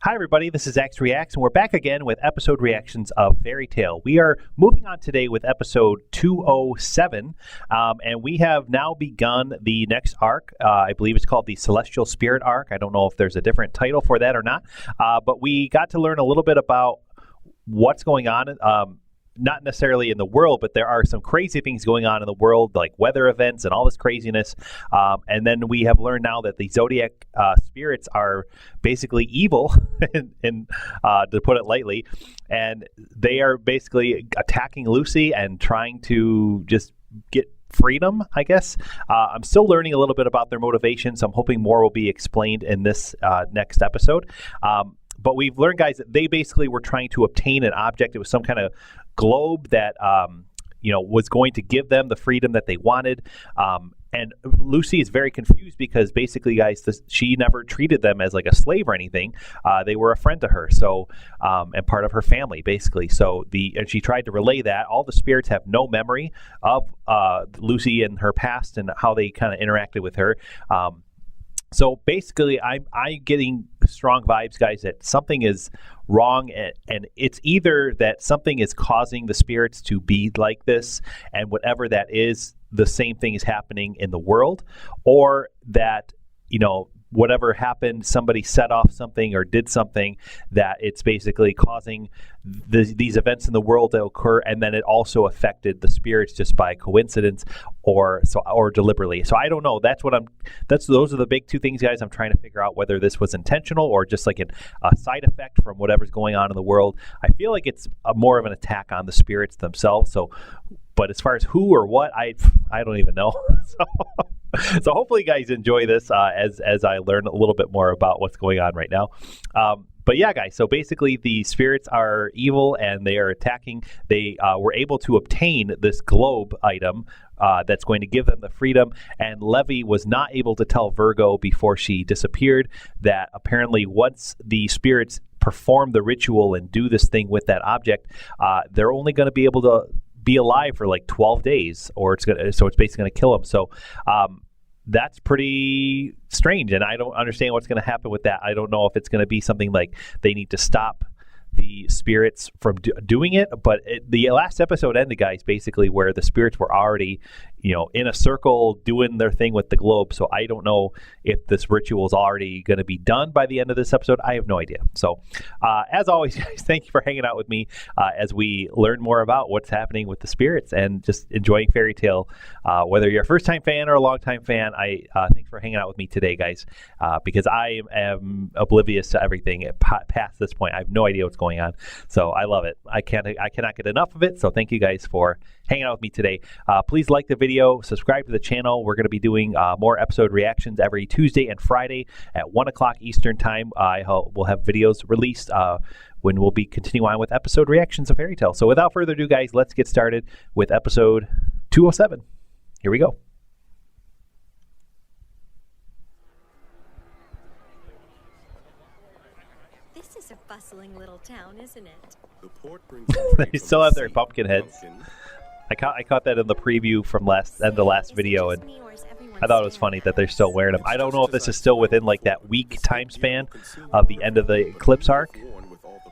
Hi, everybody. This is X Reacts, and we're back again with episode reactions of Fairy Tail. We are moving on today with episode 207, and we have now begun the next arc. I believe it's called the Celestial Spirit arc. I don't know if there's a different title for that or not, but we got to learn a little bit about what's going on. Not necessarily in the world, but there are some crazy things going on in the world, like weather events and all this craziness. And then we have learned now that the Zodiac spirits are basically evil, to put it lightly, and they are basically attacking Lucy and trying to just get freedom, I guess. I'm still learning a little bit about their motivations. I'm hoping more will be explained in this next episode. But we've learned, guys, that they basically were trying to obtain an object. It was some kind of globe that, was going to give them the freedom that they wanted. And Lucy is very confused because basically, guys, she never treated them as like a slave or anything. They were a friend to her, so and part of her family, basically. So and she tried to relay that. All the spirits have no memory of Lucy and her past and how they kind of interacted with her. So basically, I'm getting strong vibes, guys, that something is wrong, and it's either that something is causing the spirits to be like this, and whatever that is, the same thing is happening in the world, or that, whatever happened, somebody set off something or did something that it's basically causing these events in the world to occur, and then it also affected the spirits just by coincidence or deliberately. So I don't know. Those are the big two things, guys. I'm trying to figure out whether this was intentional or just like a side effect from whatever's going on in the world. I feel like it's more of an attack on the spirits themselves. But as far as who or what, I don't even know. So hopefully you guys enjoy this as I learn a little bit more about what's going on right now. But yeah, guys, so basically the spirits are evil and they are attacking. They were able to obtain this globe item that's going to give them the freedom. And Levy was not able to tell Virgo before she disappeared that apparently once the spirits perform the ritual and do this thing with that object, they're only going to be able to be alive for like 12 days, or it's basically going to kill them. So that's pretty strange, and I don't understand what's going to happen with that. I don't know if it's going to be something like they need to stop the spirits from doing it, but the last episode ended, guys, basically where the spirits were already in a circle doing their thing with the globe. So I don't know if this ritual is already going to be done by the end of this episode. I have no idea. So as always, guys, thank you for hanging out with me as we learn more about what's happening with the spirits and just enjoying Fairy Tail. Whether you're a first-time fan or a long-time fan, thanks for hanging out with me today, guys, because I am oblivious to everything past this point. I have no idea what's going on. So I love it. I cannot get enough of it. So thank you guys for hanging out with me today. Please like the video, subscribe to the channel. We're going to be doing more episode reactions every Tuesday and Friday at 1 o'clock Eastern time. We'll have videos released when we'll be continuing on with episode reactions of Fairy Tail. So without further ado, guys, let's get started with episode 207. Here we go. This is a bustling little town, isn't it? The port brings They still have their pumpkin heads. I caught that in the preview from the last video, and I thought it was funny that they're still wearing them. I don't know if this is still within like that week time span of the end of the Eclipse arc,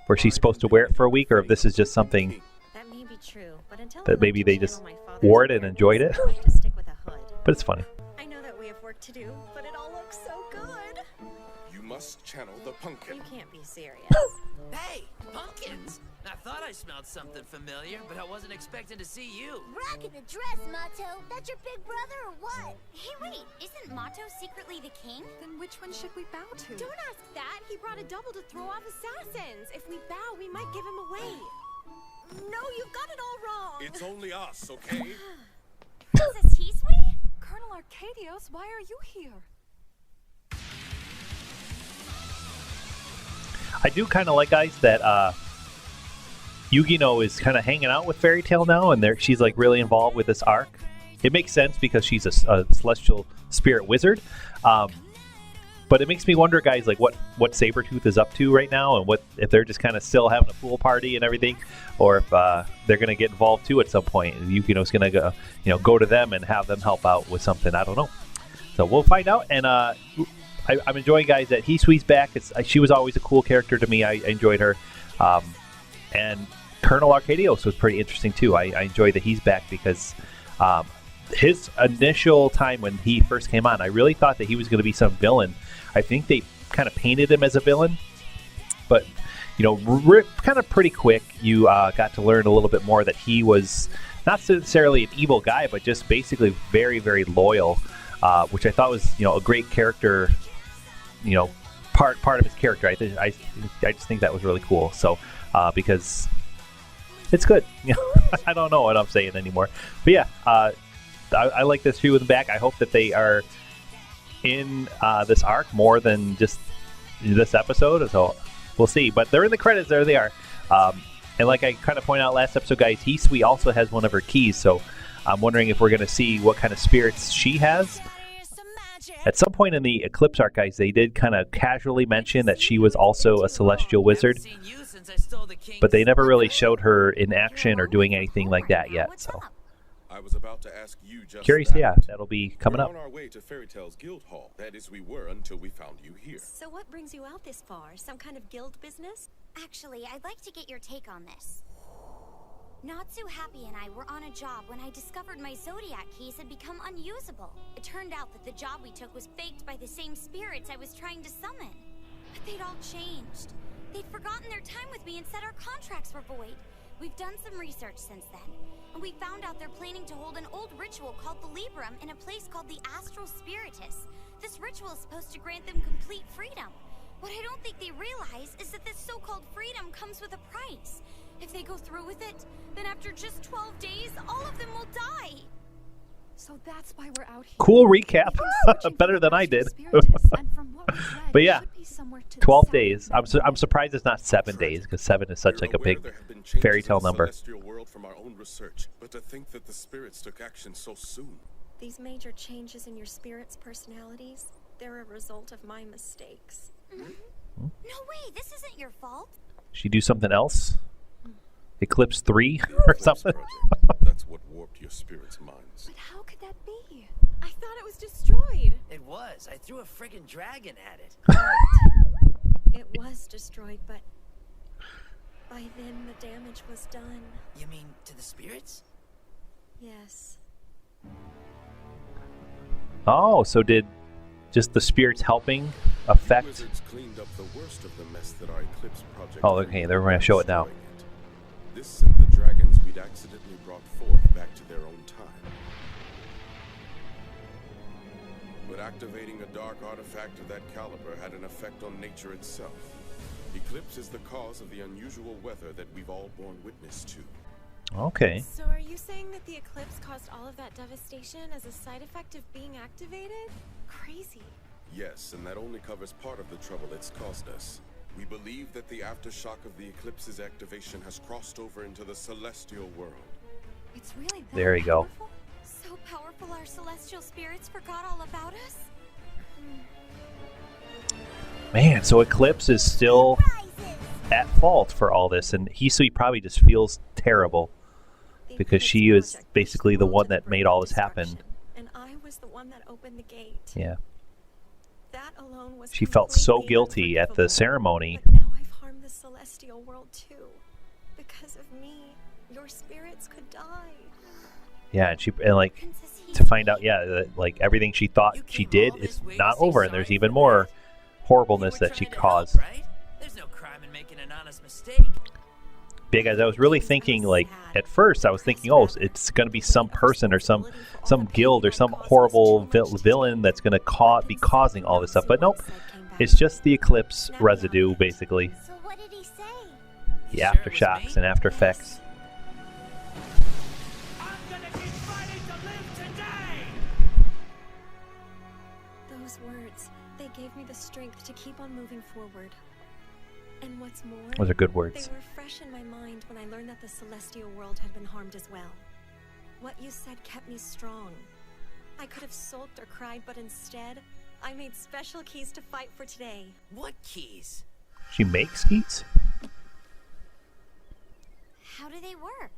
where she's supposed to wear it for a week, or if this is just something that may be true, but until that maybe they just wore it and enjoyed it. I like to stick with a hood. But it's funny. I know that we have work to do, but it all looks so good. You must channel the pumpkin. You can't be serious. Hey, pumpkins! I thought I smelled something familiar, but I wasn't expecting to see you. Rockin' a dress, Mato. That's your big brother or what? Hey, wait, isn't Mato secretly the king? Then which one should we bow to? Don't ask that. He brought a double to throw off assassins. If we bow, we might give him away. No, you've got it all wrong. It's only us, okay? Princess Hisui? Colonel Arcadios, why are you here? I do kind of like, guys, that Yugino is kind of hanging out with Fairy Tail now, and she's like really involved with this arc. It makes sense because she's a celestial spirit wizard. But it makes me wonder, guys, like what Sabretooth is up to right now, and if they're just kind of still having a pool party and everything, or if they're going to get involved too at some point. Yukino's going to go to them and have them help out with something. I don't know. So we'll find out. And I'm enjoying, guys, that Hisui's back. She was always a cool character to me. I enjoyed her. And Colonel Arcadios was pretty interesting, too. I enjoyed that he's back because his initial time when he first came on, I really thought that he was going to be some villain. I think they kind of painted him as a villain. But, you know, kind of pretty quick, you got to learn a little bit more that he was not necessarily an evil guy, but just basically very, very loyal, which I thought was, you know, a great character, you know, part of his character. I just think that was really cool. So, because it's good. You know, I don't know what I'm saying anymore. But yeah, I like this few of them back. I hope that they are in this arc more than just this episode. So we'll see. But they're in the credits. There they are. And like I kind of pointed out last episode, guys, Hisui also has one of her keys. So I'm wondering if we're going to see what kind of spirits she has. At some point in the Eclipse arc, guys, they did kind of casually mention that she was also a celestial wizard. But they never really showed her in action or doing anything like that yet. So I was about to ask you just curious, that. yeah, that'll be coming We're up. on our way to Fairy Tale's Guild Hall. That is, we were until we found you here. So what brings you out this far? Some kind of guild business? Actually, I'd like to get your take on this. Natsu Happy and I were on a job when I discovered my Zodiac keys had become unusable. It turned out that the job we took was faked by the same spirits I was trying to summon. But they'd all changed. They'd forgotten their time with me and said our contracts were void. We've done some research since then, and we found out they're planning to hold an old ritual called the Liberum in a place called the Astral Spiritus. This ritual is supposed to grant them complete freedom. What I don't think they realize is that this so-called freedom comes with a price. If they go through with it, then after just 12 days, all of them will die. So that's why we're out here. Cool recap. Better than I did. But yeah, 12 days. I'm surprised it's not 7 days, because 7 is such like a big fairy tale number. Celestial world from our own research, but to think that the spirits took action so soon. These major changes in your spirit's personalities, they're a result of my mistakes. No way, this isn't your fault. She do something else? Eclipse 3 or Eclipse something? Project. That's what warped your spirit's minds. But how could that be? I thought it was destroyed. It was. I threw a friggin' dragon at it. It was destroyed, but by then the damage was done. You mean to the spirits? Yes. Oh, so did just the spirits helping affect? Wizards cleaned up the worst of the mess that our Eclipse Project. Oh, okay, they're going to show it now. This sent the dragons we'd accidentally brought forth back to their own time. But activating a dark artifact of that caliber had an effect on nature itself. Eclipse is the cause of the unusual weather that we've all borne witness to. Okay. So are you saying that the eclipse caused all of that devastation as a side effect of being activated? Crazy. Yes, and that only covers part of the trouble it's caused us. We believe that the aftershock of the eclipse's activation has crossed over into the celestial world. It's really that There you go. powerful? So powerful our celestial spirits forgot all about us? Man, so Eclipse is still at fault for all this, and Hisui probably just feels terrible because she is basically the one that made all this happen. And I was the one that opened the gate. Yeah. That alone was She felt so completely guilty at the unforgivable. ceremony. But now I've harmed the celestial world too. Because of me, your spirits could die. Yeah, and like Princess to find Hisui. out, yeah, that, like everything she thought she did is not over, and there's even more horribleness that she caused. Right? There's no crime in making an honest mistake. Because I was really thinking, like, at first I was thinking, oh, it's going to be some person or some guild or some horrible villain that's going to be causing all this stuff. But nope, it's just the Eclipse residue, basically. So what did he say? The Sure it was aftershocks me? and after effects. I'm gonna keep fighting to live today! Those words, they gave me the strength to keep on moving forward. And what's more, Those are good words. they were fresh in my mind when I learned that the celestial world had been harmed as well. What you said kept me strong. I could have sulked or cried, but instead, I made special keys to fight for today. What keys? She makes keys? How do they work?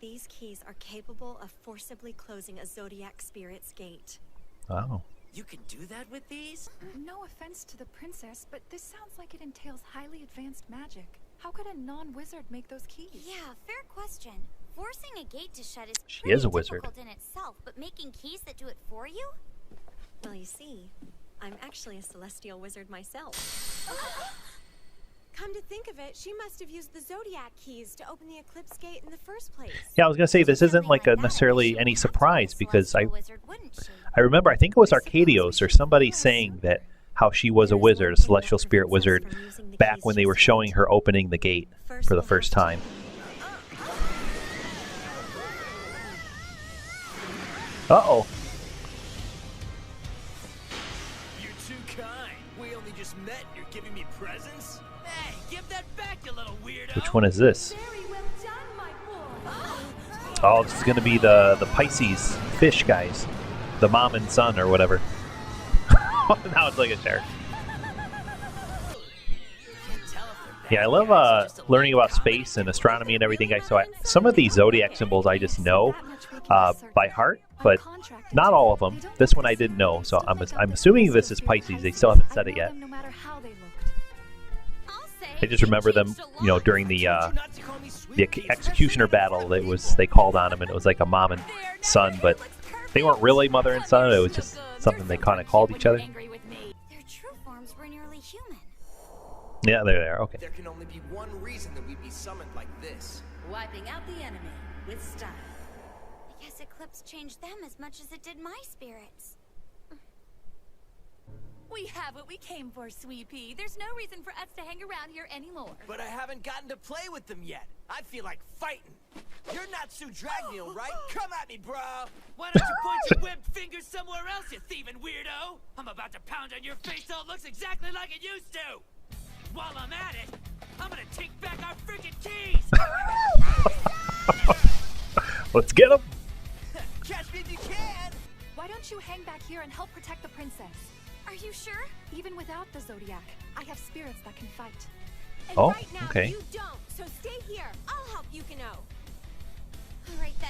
These keys are capable of forcibly closing a zodiac spirit's gate. Oh. You can do that with these? No offense to the princess, but this sounds like it entails highly advanced magic. How could a non-wizard make those keys? Yeah, fair question. Forcing a gate to shut is She is a wizard. difficult in itself, but making keys that do it for you? Well, you see, I'm actually a celestial wizard myself. Come to think of it, she must have used the Zodiac keys to open the Eclipse Gate in the first place. Yeah, I was gonna say this isn't like a necessarily any surprise because I remember I think it was Arcadios or somebody saying that how she was a wizard, a celestial spirit wizard, back when they were showing her opening the gate for the first time. Uh-oh. You're too kind. We only just met and you're giving me presents? Hey, give that back, you little weirdo. Which one is this? Very well done, my boy. Oh, this is going to be the Pisces fish guys. The mom and son or whatever. Now it's like a shark. Yeah, I love learning about space and astronomy and everything, guys. So some of these zodiac symbols I just know by heart, but not all of them. This one I didn't know, so I'm assuming this is Pisces. They still haven't said it yet. No matter how they looked. I just remember them, you know, during the executioner battle. They called on him, and it was like a mom and son, but they weren't really mother and son. It was just something they kind of called each other. Their true forms were nearly human. Yeah, they're there. Okay. There can only be one reason that we'd be summoned like this. Wiping out the enemy with style. I guess Eclipse changed them as much as it did my spirits. We have what we came for, Sweet Pea. There's no reason for us to hang around here anymore. But I haven't gotten to play with them yet. I feel like fighting. You're not Sue Dragneel, right? Come at me, bro! Why don't you point your webbed fingers somewhere else, you thieving weirdo? I'm about to pound on your face so it looks exactly like it used to. While I'm at it, I'm gonna take back our freaking keys! Let's get them! Catch me if you can! Why don't you hang back here and help protect the princess? Are you sure? Even without the Zodiac, I have spirits that can fight. And Oh, right now, okay. you don't, so stay here. I'll help Yukino. All right then.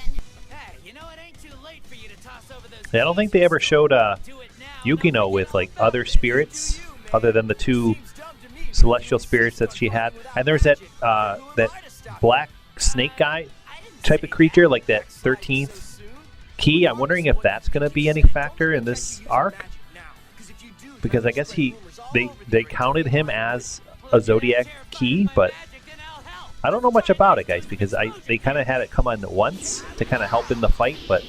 Hey, you know it ain't too late for you to toss over those Yeah, I don't think they ever showed Do it now. Yukino with like other spirits other than the two celestial spirits that she had. And there's that black snake guy type of creature, like that 13th key. I'm wondering if that's going to be any factor in this arc, because I guess they counted him as a Zodiac key, but I don't know much about it, guys, because they kind of had it come on once to kind of help in the fight, but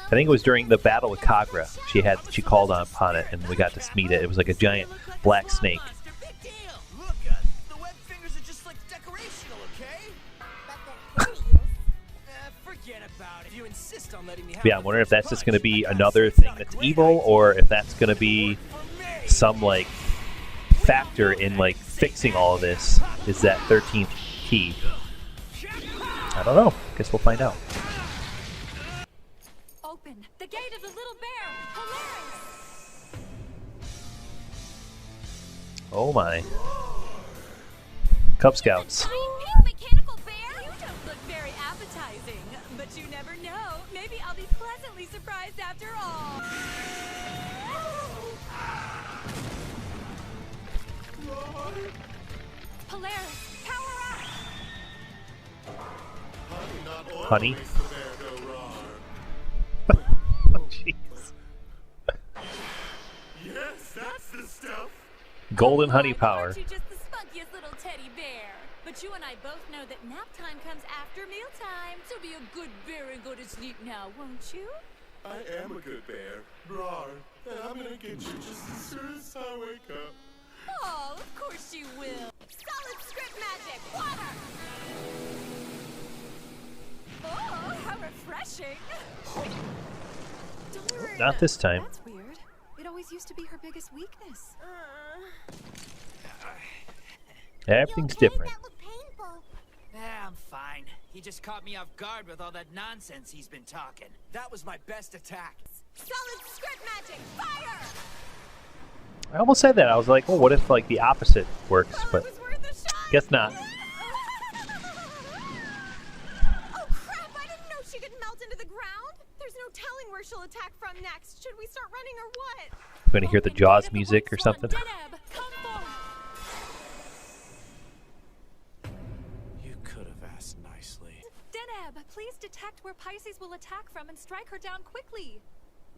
I think it was during the battle with Kagra. She called upon it, and we got to meet it. It was like a giant black snake. Look, the web fingers are just like decorational, okay? But they're hideous. Forget about it. You insist on letting me have Yeah, I'm wondering if that's just going to be another thing that's evil, or if that's going to be some like factor in like fixing all of this. Is that 13th key? I don't know. Guess we'll find out. Open the gate of the little bear. Hilarious. Oh my. Cub Scouts. Giant pink mechanical bear. You don't look very appetizing, but you never know. Maybe I'll be pleasantly surprised after all. Polaris, power up! Honey. Jeez. Yes, that's the stuff. Golden honey power. Aren't you just the spunkiest little teddy bear? But you and I both know that nap time comes after mealtime. So be a good bear and go to sleep now, won't you? I am a good bear. Rawr. And I'm gonna get you just as soon as I wake up. Oh, of course you will. Solid script magic, water! Oh, how refreshing. Darn. Not this time. That's weird. It always used to be her biggest weakness. Everything's You okay? different. That looked painful. I'm fine. He just caught me off guard with all that nonsense he's been talking. That was my best attack. Solid script magic, fire! I almost said that. I was like, oh, what if like the opposite works? But It was worth a shot! guess not. Oh crap, I didn't know she could melt into the ground! There's no telling where martial attack from next? Should we start running or what? I'm gonna hear the Jaws music or something. You could have asked nicely. Deneb, please detect where Pisces will attack from and strike her down quickly.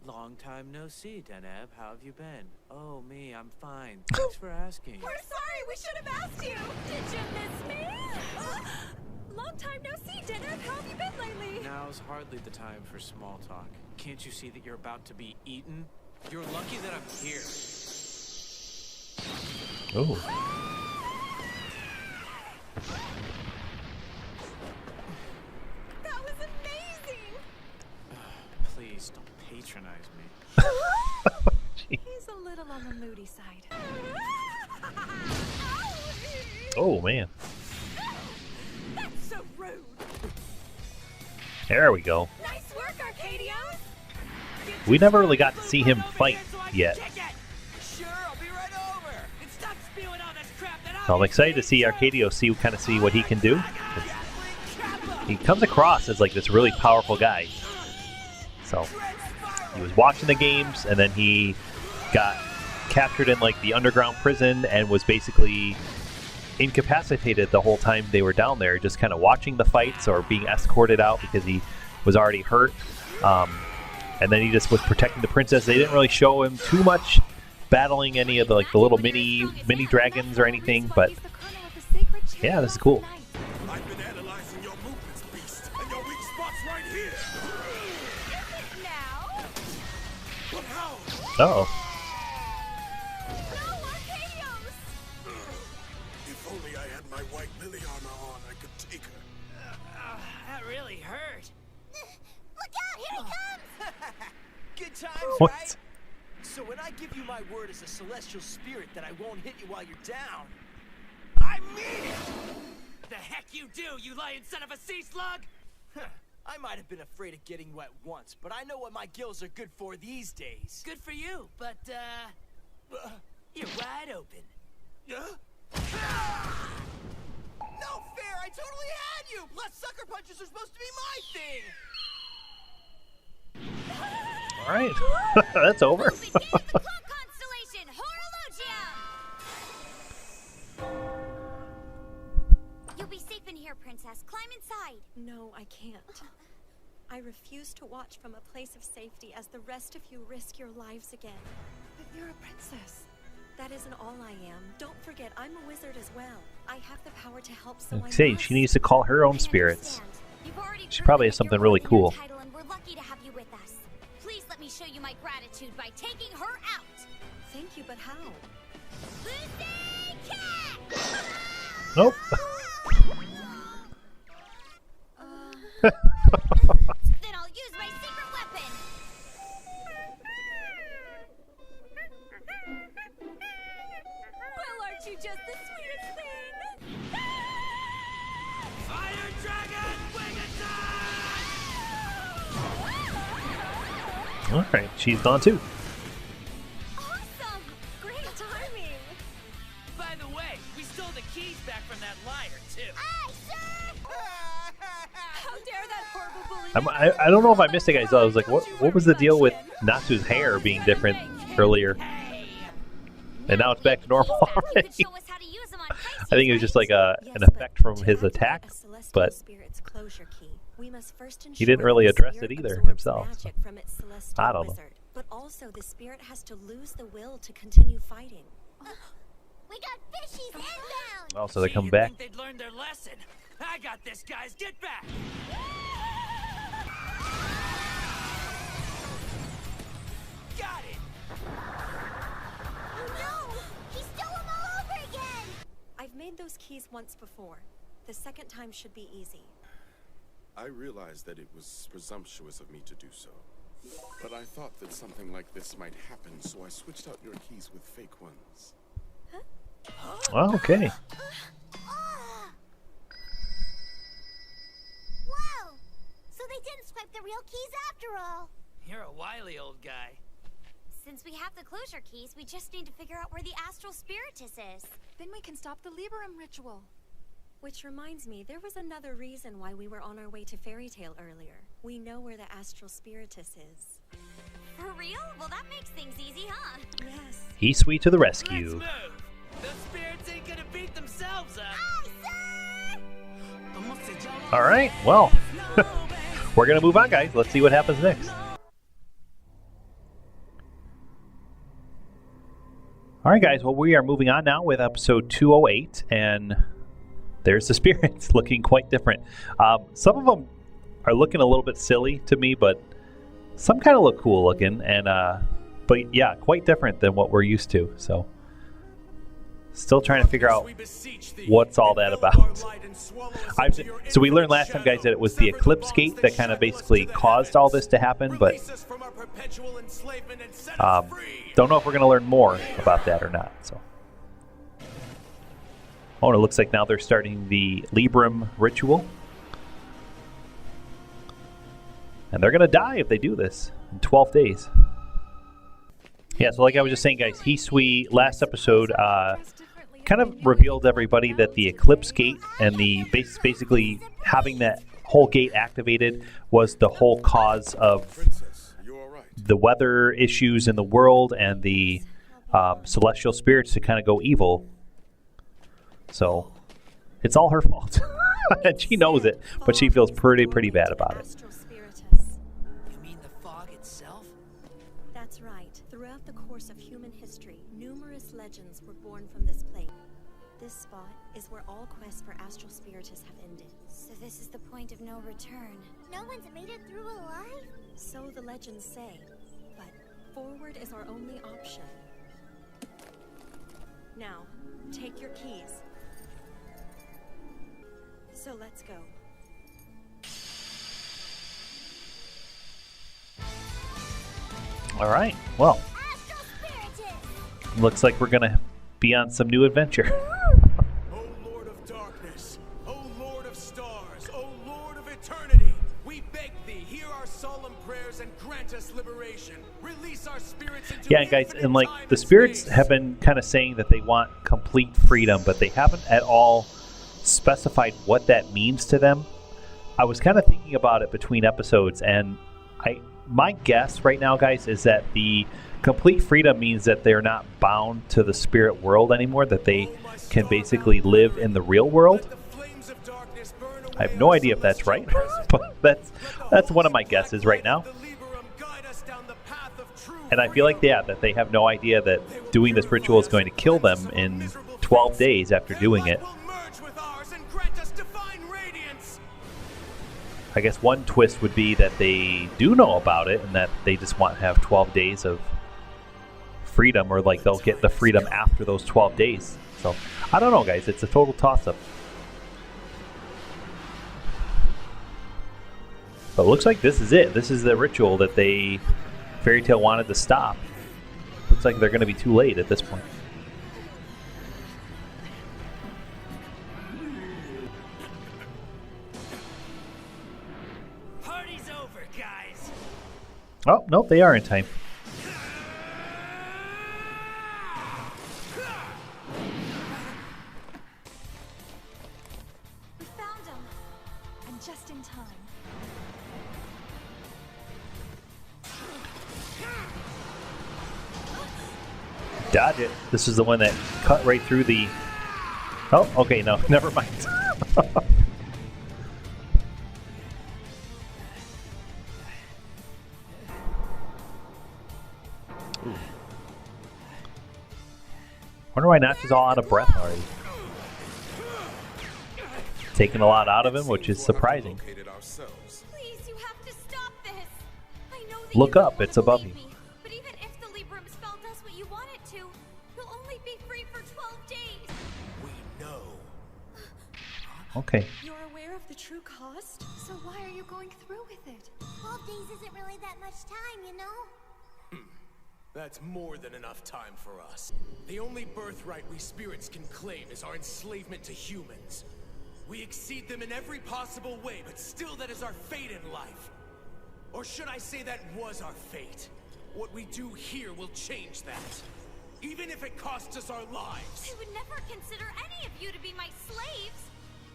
Long time no see, Deneb. How have you been? Oh, me, I'm fine. Thanks for asking. We're sorry, we should have asked you. Did you miss me? Long time no see, Deneb. How have you been lately? Now's hardly the time for small talk. Can't you see that you're about to be eaten? You're lucky that I'm here. Oh. That was amazing. Please don't patronize me. He's a little on the moody side. Oh man. That's so rude. There we go. Nice work, Arcadios. We never really got to see him fight yet. Sure, I'll be right over. And stop spewing all this crap that So I'm excited to see Arcadio see what he can do. He comes across as like this really powerful guy. So he was watching the games and then he got captured in like the underground prison and was basically incapacitated the whole time they were down there, just kind of watching the fights or being escorted out because he was already hurt. And then he just was protecting the princess. They didn't really show him too much battling any of the like the little mini dragons or anything, but yeah, this is cool. I've been analyzing your movements, beast, and your weak spots right here. Now. But how? Uh-oh. If only I had my white lily armor on, I could take her. That really hurt. Look out, here he comes! Good times, What? right? So when I give you my word as a celestial spirit that I won't hit you while you're down, I mean it! The heck you do, you lying son of a sea slug! I might have been afraid of getting wet once, but I know what my gills are good for these days. Good for you, but you're wide open. No fair! I totally had you! Plus, sucker punches are supposed to be my thing! All right. That's over. The clock constellation, Horologium! You'll be safe in here, Princess. Climb inside. No, I can't. I refuse to watch from a place of safety as the rest of you risk your lives again. But you're a princess. That isn't all I am. Don't forget, I'm a wizard as well. I have the power to help, so I Say must. she needs to call her own spirits. You've already She proven probably that has something you're really worthy of your cool. title, and we're lucky to have you with us. Please let me show you my gratitude by taking her out. Thank you, but how? Lucy Cat! Nope. Then I'll use my secret weapon. Well, aren't you just the sweetest thing? Fire dragon, wing attack! All right, she's gone too. Awesome! Great timing! By the way, we stole the keys back from that liar, too. Aye, sir! How dare that horrible bully! I don't know if I missed it, guys. I was like, what was the deal with Natsu's hair being different earlier? And now it's back to normal You could already. show us how to use them on Pisces, I think it was right? just like an Yes, effect but from to his activate attack, a celestial but spirit's closure key, we must first he ensure didn't really that the address it spirit either absorbs himself. magic from its celestial I don't know. wizard. But also, the spirit has to lose the will to continue fighting. We got fishies inbound! Oh, so they're See, coming you'd back. think they'd learned their lesson. I got this, guys. Get back! Got it! Oh no! He stole them all over again! I've made those keys once before. The second time should be easy. I realized that it was presumptuous of me to do so. But I thought that something like this might happen, so I switched out your keys with fake ones. Well, okay. Whoa! So they didn't swipe the real keys after all. You're a wily old guy. Since we have the closure keys, we just need to figure out where the Astral Spiritus is. Then we can stop the Liberum Ritual. Which reminds me, there was another reason why we were on our way to Fairy Tale earlier. We know where the Astral Spiritus is. For real? Well, that makes things easy, huh? Yes. Hisui to the Let's rescue. move. The spirits ain't gonna beat themselves up. All right, well, we're going to move on, guys. Let's see what happens next. All right, guys, well, we are moving on now with episode 208, and there's the spirits looking quite different. Some of them are looking a little bit silly to me, but some kind of look cool looking, and but yeah, quite different than what we're used to. So, still trying to figure out what's all that about. So we learned last time, guys, that it was the Eclipse Gate that kind of basically caused all this to happen, but don't know if we're going to learn more about that or not. So, oh, and it looks like now they're starting the Liberum Ritual. And they're going to die if they do this in 12 days. Yeah, so like I was just saying, guys, Hisui, last episode, kind of revealed everybody that the Eclipse Gate and the basically having that whole gate activated was the whole cause of the weather issues in the world and the celestial spirits to kind of go evil. So it's all her fault. And she knows it, but she feels pretty bad about it. Astral Spiritus. You mean the fog itself? That's right. Throughout the course of human history, numerous legends were born from this place. This spot is where all quests for Astral Spiritus have ended. So this is the point of no return. No one's made it through alive? So the legends say. But forward is our only option. Now, take your keys. So let's go. All right, well, looks like we're going to be on some new adventure. O Lord of darkness, O Lord of stars, O Lord of eternity, we beg thee, hear our solemn prayers and grant us liberation. Release our spirits into Yeah, guys, and like the spirits have been kind of saying that they want complete freedom, but they haven't at all specified what that means to them. I was kind of thinking about it between episodes, and my guess right now, guys, is that the complete freedom means that they're not bound to the spirit world anymore, that they can basically live in the real world. I have no idea if that's right, but that's one of my guesses right now. And I feel like, yeah, that they have no idea that doing this ritual is going to kill them in 12 days after doing it. I guess one twist would be that they do know about it and that they just want to have 12 days of freedom, or like they'll get the freedom after those 12 days. So I don't know, guys. It's a total toss-up. But it looks like this is it. This is the ritual that Fairy Tail wanted to stop. Looks like they're going to be too late at this point. Party's over, guys. Oh, nope, they are in time. We found him. And just in time. Dodge it. This is the one that cut right through the... Oh, okay, no, never mind. Wonder why Notch is all out of breath already. Taking a lot out of him, which is surprising. Please, you have to stop this. I know that Look you don't up, wanna it's above believe you. me, but even if the Liberum spell does what you want it to, you'll only be free for 12 days. We know. Okay. You're aware of the true cost? So why are you going through with it? 12 days isn't really that much time, you know? That's more than enough time for us. The only birthright we spirits can claim is our enslavement to humans. We exceed them in every possible way, but still that is our fate in life. Or should I say that was our fate? What we do here will change that. Even if it costs us our lives. I would never consider any of you to be my slaves.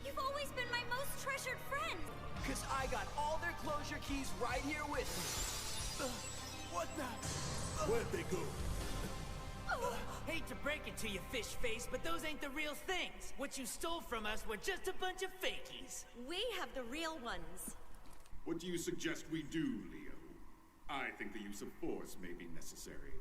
You've always been my most treasured friend. Cause I got all their closure keys right here with me. What the? Where'd they go? Hate to break it to you, fish face, but those ain't the real things. What you stole from us were just a bunch of fakies. We have the real ones. What do you suggest we do, Leo? I think the use of force may be necessary.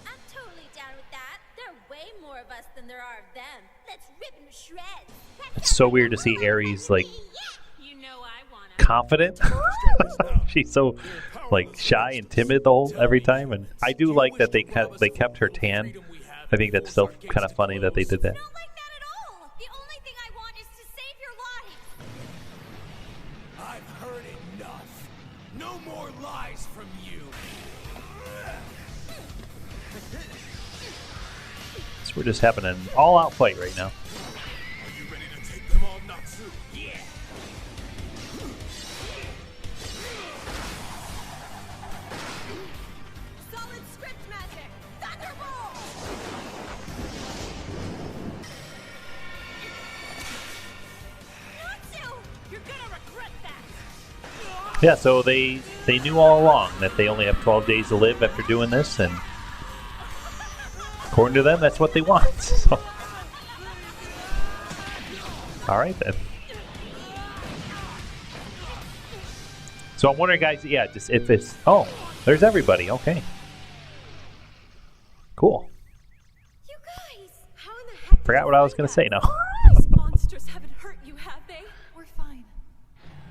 I'm totally down with that. There are way more of us than there are of them. Let's rip them to shreds. It's so weird to see Ares like You know I wanna. confident. She's so like shy and timid every time, and I do like that they kept her tan. I think that's still kind of funny that they did that. Not like that at all. The only thing I want is to save your life. I've heard enough. No more lies from you. So we're just having an all-out fight right now. Are you ready to take them all, Natsu? Yeah. Solid script magic! Thunderbolt! Natsu! You're gonna regret that. Yeah, so they knew all along that they only have 12 days to live after doing this, and according to them, that's what they want. So. All right then. So I'm wondering, guys, yeah, just if it's there's everybody. Okay, cool. You guys! How in the heck? Forgot what I was gonna say now. These monsters haven't hurt you, have they? We're fine.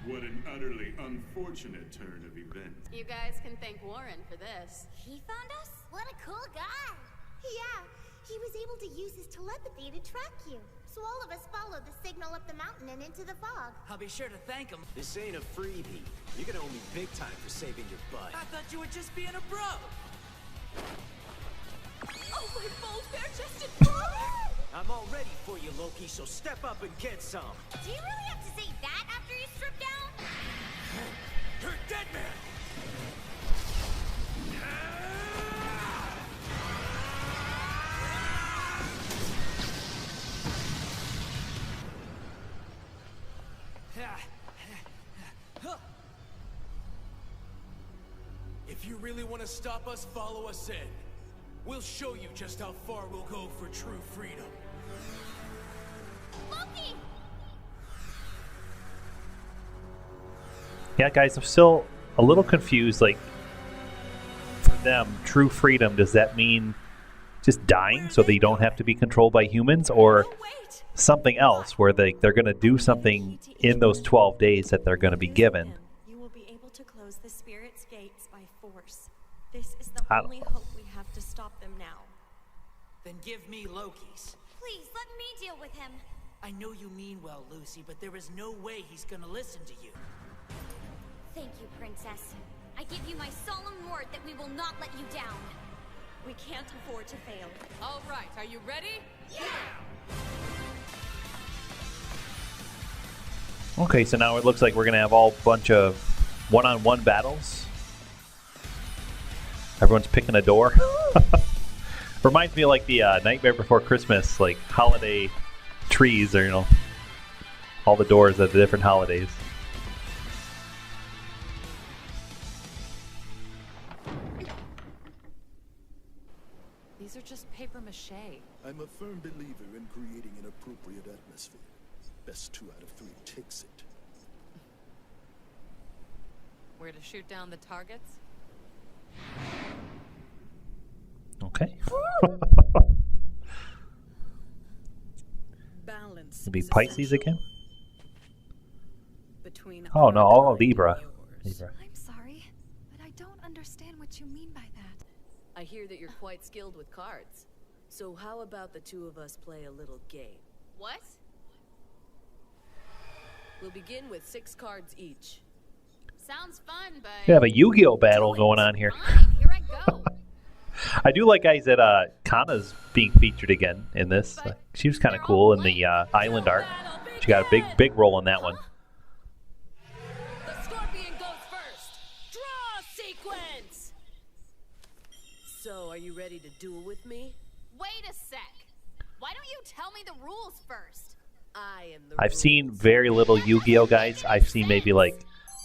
What an utterly unfortunate turn of events. You guys can thank Warren for this. He found us? What a cool guy. Yeah, he was able to use his telepathy to track you. So all of us followed the signal up the mountain and into the fog. I'll be sure to thank him. This ain't a freebie. You're gonna owe me big time for saving your butt. I thought you were just being a bro. Oh, my bold bare-chested I'm all ready for you, Loki, so step up and get some. Do you really have to say that after you strip down? You're dead, man. If you really want to stop us, follow us in. We'll show you just how far we'll go for true freedom. Loki! Yeah, guys, I'm still a little confused. Like, for them, true freedom, does that mean just dying so they don't have to be controlled by humans, or something else where they're going to do something in those 12 days that they're going to be given? You will be able to close the spirit's gates by force. This is the I don't only know. hope we have to stop them now. Then give me Loki's. Please, let me deal with him. I know you mean well, Lucy, but there is no way he's gonna listen to you. Thank you, Princess. I give you my solemn word that we will not let you down. We can't afford to fail. All right, are you ready? Okay, so now it looks like we're going to have all bunch of one-on-one battles. Everyone's picking a door. Reminds me of like the Nightmare Before Christmas, like holiday trees, or all the doors of the different holidays. These are just paper mache. I'm a firm believer in creating an appropriate atmosphere. Best 2 out of 3 takes it. Where to shoot down the targets? Okay. Balance. It'll be is Pisces essential. again? Between Oh no, our kind Libra. and yours. Libra. I'm sorry, but I don't understand what you mean by that. I hear that you're quite skilled with cards. So how about the 2 of us play a little game? What? We'll begin with 6 cards each. Sounds fun, but... We have a Yu-Gi-Oh battle going on here. Fine, here I go. I do like, guys, that Kana's being featured again in this. She was kind of cool in the Island arc. She got a big role in that one. The Scorpion goes first. Draw sequence. So, are you ready to duel with me? Wait a sec. Why don't you tell me the rules first? I am the I've seen very little Yu-Gi-Oh, guys. I've seen maybe like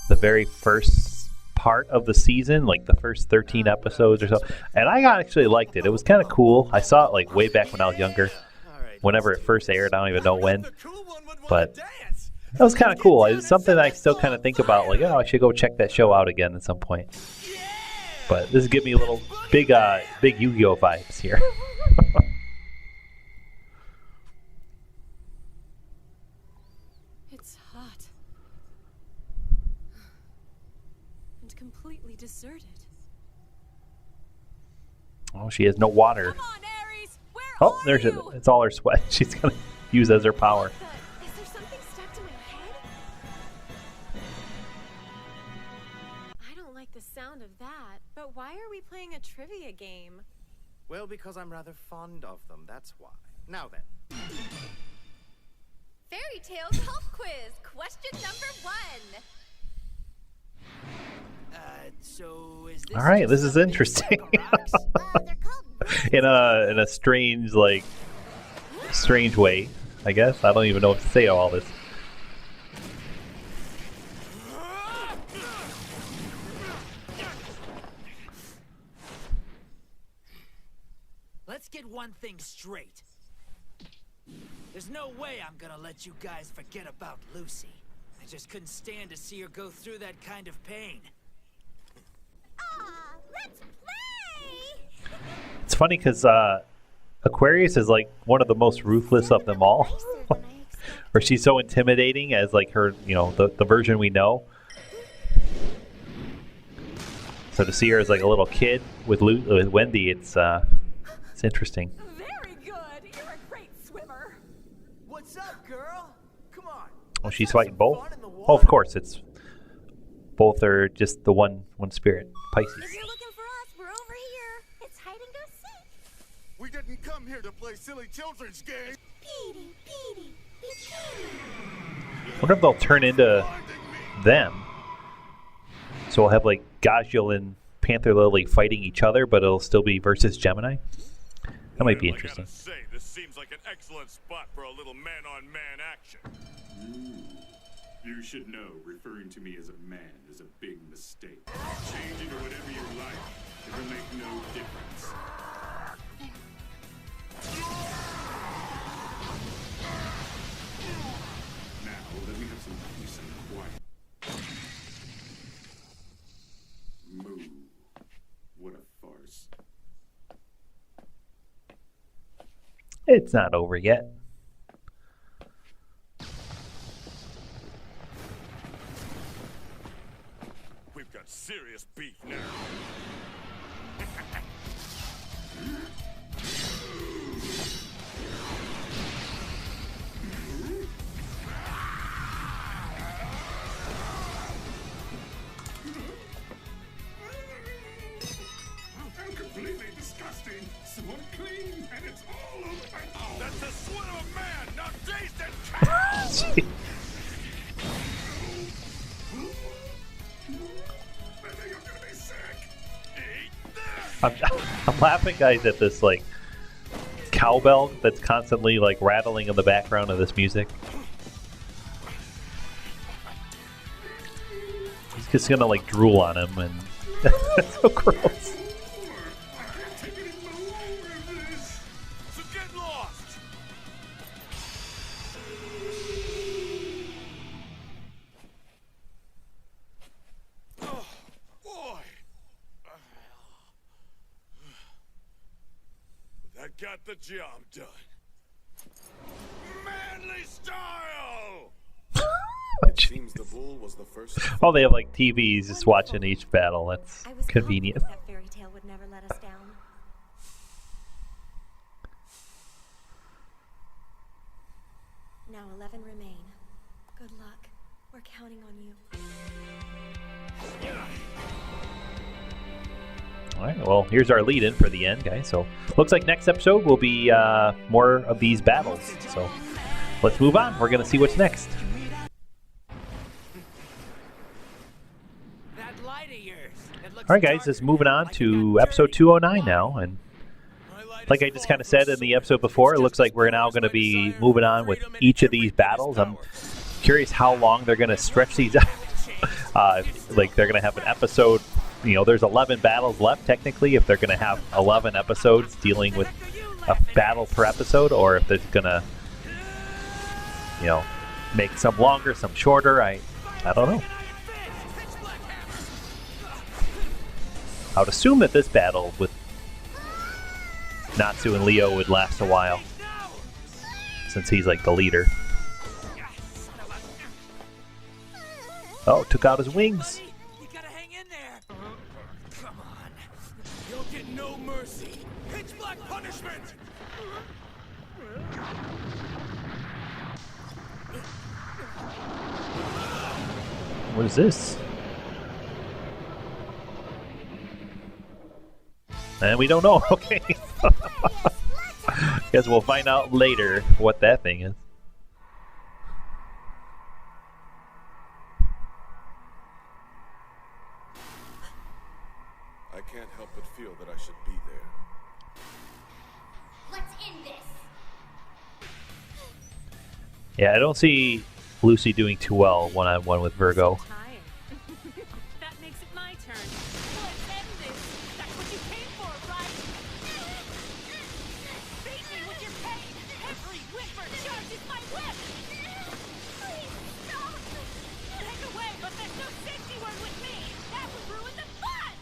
the very first part of the season, like the first 13 episodes or so, and I actually liked it. It was kind of cool. I saw it like way back when I was younger, whenever it first aired. I don't even know when, but that was kind of cool. It's something I still kind of think about, like, oh, I should go check that show out again at some point. But this is giving me a little big Yu-Gi-Oh vibes here. It's hot. And completely deserted. Oh, she has no water. Come on, Ares! Where Oh, there's it. It's all her sweat she's going to use as her power. Is there something stuck to my head? I don't like the sound of that. But why are we playing a trivia game? Well, because I'm rather fond of them, that's why. Now then. Fairy Tales Health Quiz, question number 1. So is this All right, this is interesting. in a strange way, I guess. I don't even know what to say to all this. Let's get one thing straight. There's no way I'm gonna let you guys forget about Lucy. I just couldn't stand to see her go through that kind of pain. Let's play! It's funny because Aquarius is like one of the most ruthless of them all. Or she's so intimidating as like her, the version we know. So to see her as like a little kid with Wendy, it's interesting. Very good. You're a great swimmer. What's up, girl? Come on. Oh, she's fighting both? Oh, of course. It's both are just the one spirit. Pisces. If you're looking for us, we're over here. It's hide and go seek. We didn't come here to play silly children's games. Petey, Petey, Petey. I wonder if they'll turn into them. So we'll have like Gajil and Panther Lily fighting each other, but it'll still be versus Gemini. That might be interesting. I gotta say, this seems like an excellent spot for a little man-on-man action. You should know, referring to me as a man is a big mistake. Change it or whatever you like. It will make no difference. Now, let me have some peace and quiet. Moo. What a farce. It's not over yet. We've got serious beef now. I'm completely disgusting, so unclean, and it's all over my own. That's the sweat of a man, not tasted cow! I'm laughing, guys, at this like cowbell that's constantly like rattling in the background of this music. He's just gonna like drool on him, and that's so gross. So get lost! Oh, boy! That got the job done. Manly style! It seems the bull was the first. Oh, they have like TVs just watching each battle. That's I was convenient. confident that fairy tale would never let us down. Now 11 remain. Good luck. We're counting on you. All right, well, here's our lead-in for the end, guys. So looks like next episode will be more of these battles. So let's move on. We're going to see what's next. All right, guys, just moving on to episode 209 now. And like I just kind of said in the episode before, it looks like we're now going to be moving on with each of these battles. I'm curious how long they're going to stretch these out. like they're going to have an episode. You know, there's 11 battles left technically. If they're going to have 11 episodes dealing with a battle per episode, or if they're going to, you know, make some longer, some shorter. I don't know. I would assume that this battle with Natsu and Leo would last a while, since he's like the leader. Oh, took out his wings. You gotta hang in there. Come on. You'll get no mercy. Pitch black punishment. What is this? And we don't know. Okay. Guess we'll find out later what that thing is. I can't help but feel that I should be there. Let's end this. Yeah, I don't see Lucy doing too well one-on-one with Virgo. That makes it my turn. Let's end this. That's what you came for, right? Beat me with your pain. Every whimper charges my whip. Please stop. Take away, but there's no safety word with me. That would ruin the fun.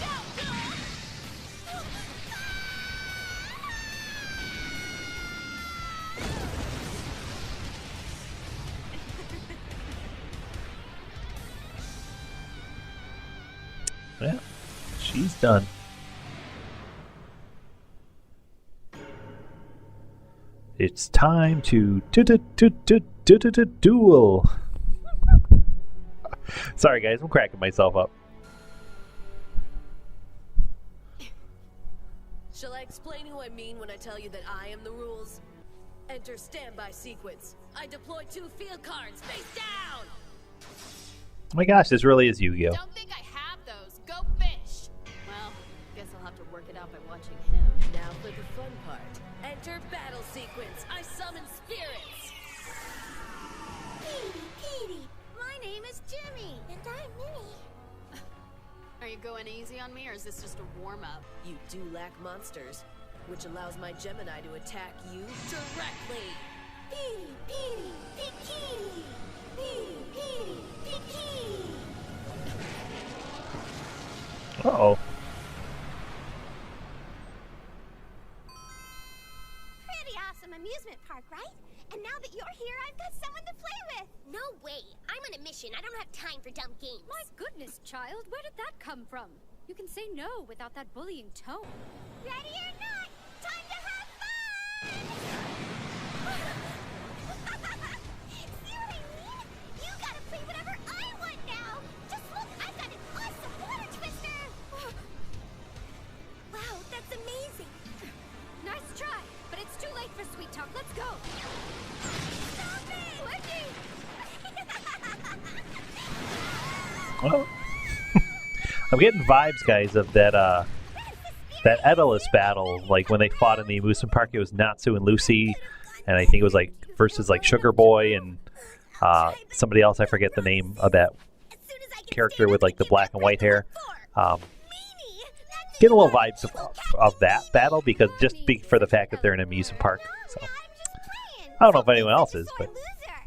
Don't go. Yeah, she's done. It's time to duel. Sorry guys, I'm cracking myself up. Shall I explain who I mean when I tell you that I am the rules? Enter standby sequence. I deploy 2 field cards face down! Oh my gosh, this really is Yu-Gi-Oh! Don't think I have those. Go fish. Well, guess I'll have to work it out by watching him. Now for the fun part. Enter battle sequence. I summon spirits! Petey, my name is Jimmy. And I'm Minnie. Are you going easy on me, or is this just a warm-up? You do lack monsters, which allows my Gemini to attack you directly! Petey, Piki! Petey, Piki! Uh-oh. Pretty awesome amusement park, right? And now that you're here, I've got someone to play with. No way. I'm on a mission. I don't have time for dumb games. My goodness, child, where did that come from? You can say no without that bullying tone. Ready or not, time to have fun! See what I mean? You gotta play whatever I want now! Just look, I've got an awesome water twister! Wow, that's amazing! Nice try, but it's too late for sweet talk. Let's go! Stop it! Lucky! Well, I'm getting vibes, guys, of that that Edalus battle, like when they fought in the amusement park. It was Natsu and Lucy, and I think it was like versus like Sugar Boy and somebody else. I forget the name of that character with like the black and white hair. Get a little vibes of that battle, because just for the fact that they're in an amusement park. So I don't know if anyone else is, but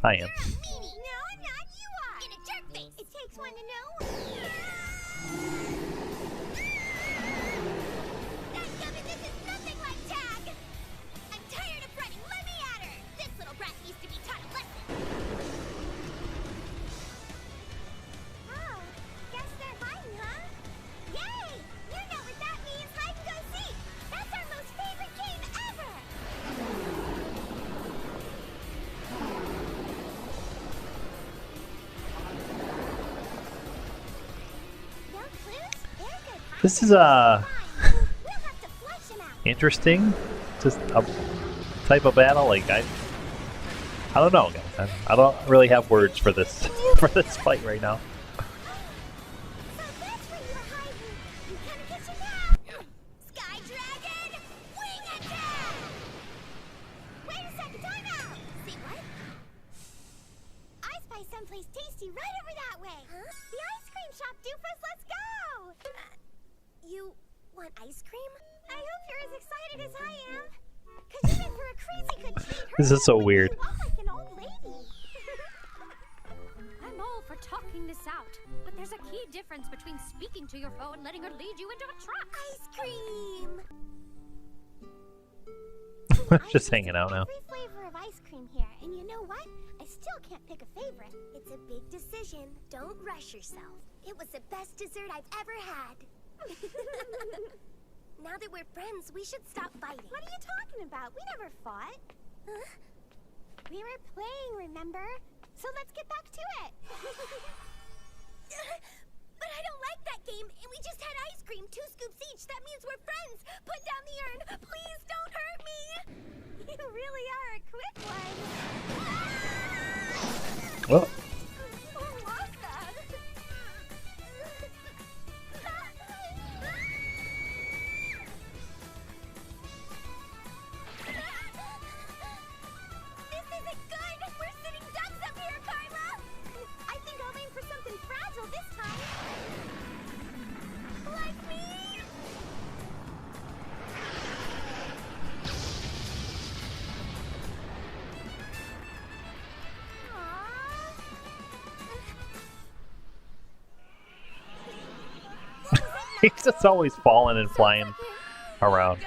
I am. This is interesting, just a type of battle. Like I don't know, guys. I don't really have words for this for this fight right now. Someplace tasty thirsty right over that way. Huh? The ice cream shop, Doofus, let's go! You want ice cream? I hope you're as excited as I am. Cause even for a crazy good treat, This is so weird. you walk like an old lady. I'm all for talking this out, but there's a key difference between speaking to your foe and letting her lead you into a trap. Ice cream! Just hanging out now. Every flavor of ice cream here, and you know what? I still can't pick a favorite. It's a big decision. Don't rush yourself. It was the best dessert I've ever had. Now that we're friends, we should stop fighting. What are you talking about? We never fought. Huh? We were playing, remember? So let's get back to it. But I don't like that game, and we just had ice cream, 2 scoops each. That means we're friends. Put down the urn. Please don't hurt me. You really are a quick one. Well, Who was that? This isn't good. We're sitting ducks up here, Carla. I think I'll aim for something fragile this time. Like me? he's just always falling and flying around.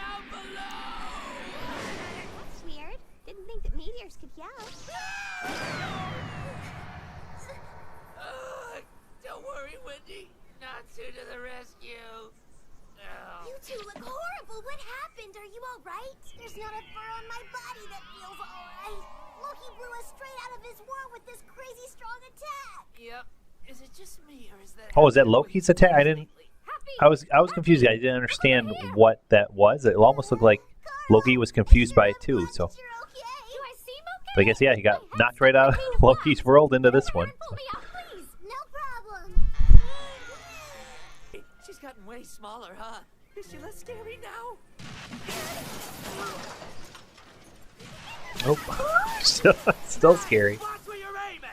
That's weird. Didn't think that meteors could yell. Don't worry, Wendy. Natsu to the rescue. Oh. You two look horrible. What happened? Are you all right? There's not a fur on my body that feels all right. Loki blew us straight out of his world with this crazy strong attack. Yep. Is it just me, or is that... Oh, is that Loki's attack? I didn't. I was confused. I didn't understand what that was. It almost looked like Loki was confused by it too. So, but I guess yeah, he got knocked right out of Loki's world into this one. So. No problem. She's gotten way smaller, huh? Is she less scary now? Nope. Still scary. Watch where you're aiming!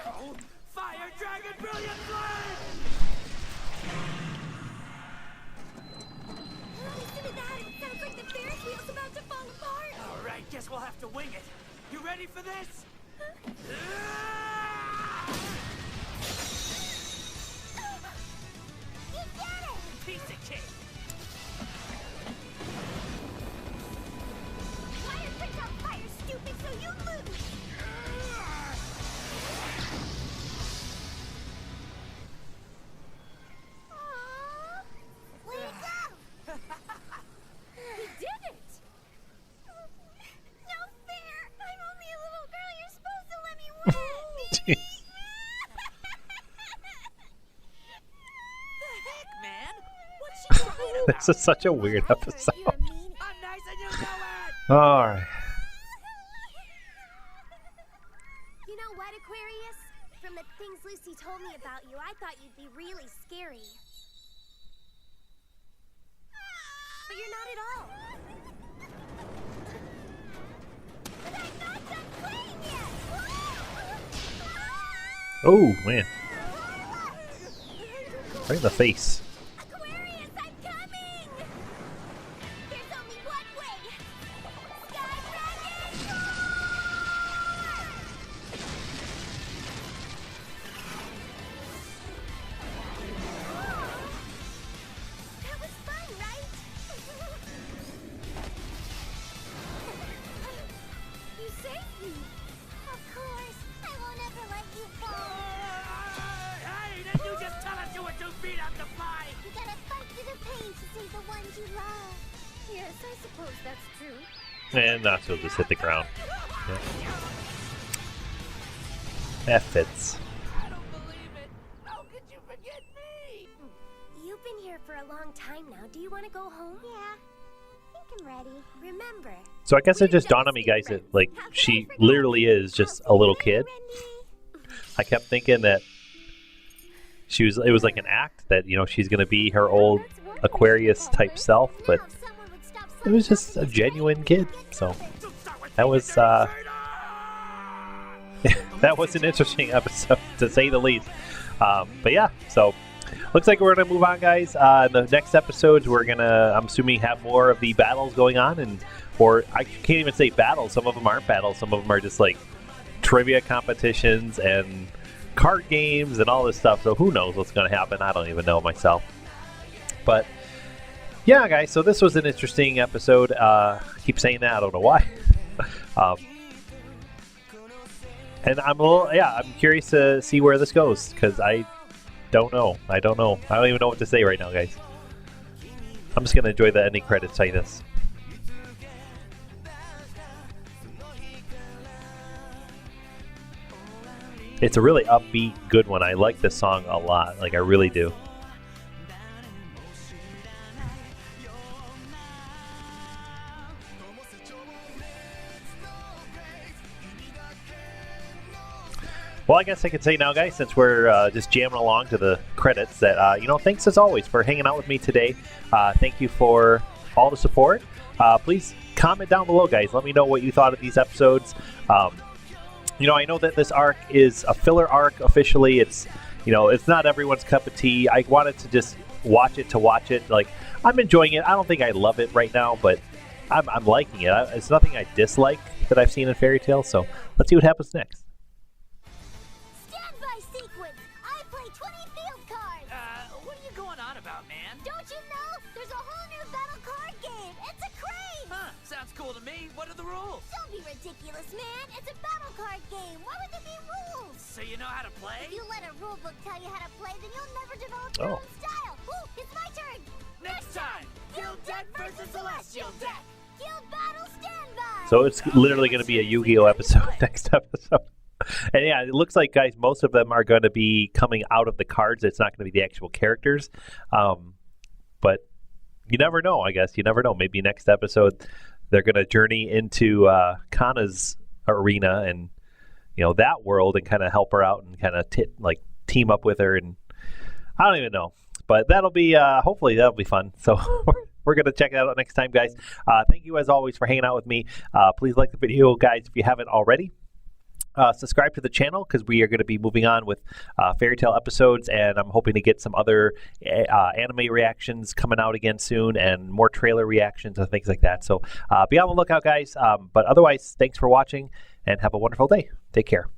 Oh, fire dragon, brilliant flame! Listen to that. It sounds like the Ferris wheel's about to fall apart. All right, guess we'll have to wing it. You ready for this? You get it. Piece of cake. Fire puts out fire, stupid, so you lose. Aww. Way to go. He did it! No fair. I'm only a little girl. You're supposed to let me win. Jeez. The heck, man? What's she talking about? This is such a weird episode. I'm nice and you know it! All right. You know what, Aquarius? From the things Lucy told me about you, I thought you'd be really scary. But you're not at all. But I'm not done playing yet! Oh man, right in the face. Aquarius, I'm coming! There's only one way! Sky Dragon! That was fun, right? You saved me! Of course! I won't ever let you fall! Hey, didn't you just tell us you were 2 feet up to fly? You gotta fight through the pain to save the ones you love. Yes, I suppose that's true. And Natsu will just hit the ground. Yeah. That fits. I don't believe it. How could you forget me? You've been here for a long time now. Do you want to go home? Yeah. I think I'm ready. Remember. So I guess it just dawned on me, guys, that like she literally is just a little kid. I kept thinking that it was like an act that, you know, she's gonna be her old Aquarius type self, but it was just a genuine kid. So that was that was an interesting episode, to say the least. But yeah, so looks like we're going to move on, guys. In the next episodes, we're going to, I'm assuming, have more of the battles going on. Or I can't even say battles. Some of them aren't battles. Some of them are just like trivia competitions and card games and all this stuff. So who knows what's going to happen? I don't even know myself. But yeah, guys, so this was an interesting episode. I keep saying that. I don't know why. And I'm curious to see where this goes, because I don't know. I don't even know what to say right now, guys. I'm just going to enjoy the ending credits like this. It's a really upbeat, good one. I like this song a lot. Like, I really do. Well, I guess I could say now, guys, since we're just jamming along to the credits, that, thanks as always for hanging out with me today. Thank you for all the support. Please comment down below, guys. Let me know what you thought of these episodes. I know that this arc is a filler arc officially. It's not everyone's cup of tea. I wanted to just watch it. Like, I'm enjoying it. I don't think I love it right now, but I'm liking it. It's nothing I dislike that I've seen in Fairy Tail, so let's see what happens next. Standby sequence! I play 20 field cards! What are you going on about, man? Don't you know? There's a whole new battle card game! It's a craze! Huh, sounds cool to me. What are the rules? Don't be ridiculous, man! It's a battle card game! Why would there be rules? So you know how to play? If you let a rule book tell you how to play, then you'll never develop your own style! Ooh, it's my turn! Next time! Guild Deck versus Celestial Deck! Guild battle standby! So it's literally going to be a Yu-Gi-Oh episode next episode. And yeah, it looks like, guys, most of them are going to be coming out of the cards. It's not going to be the actual characters. But you never know, I guess. You never know. Maybe next episode they're going to journey into Kana's arena and, that world and kind of help her out and kind of team up with her. And I don't even know. But that'll be, hopefully that'll be fun. So we're going to check it out next time, guys. Thank you, as always, for hanging out with me. Please like the video, guys, if you haven't already. Subscribe to the channel, because we are going to be moving on with Fairy Tail episodes, and I'm hoping to get some other anime reactions coming out again soon, and more trailer reactions and things like that. So be on the lookout, guys. But otherwise, thanks for watching, and have a wonderful day. Take care.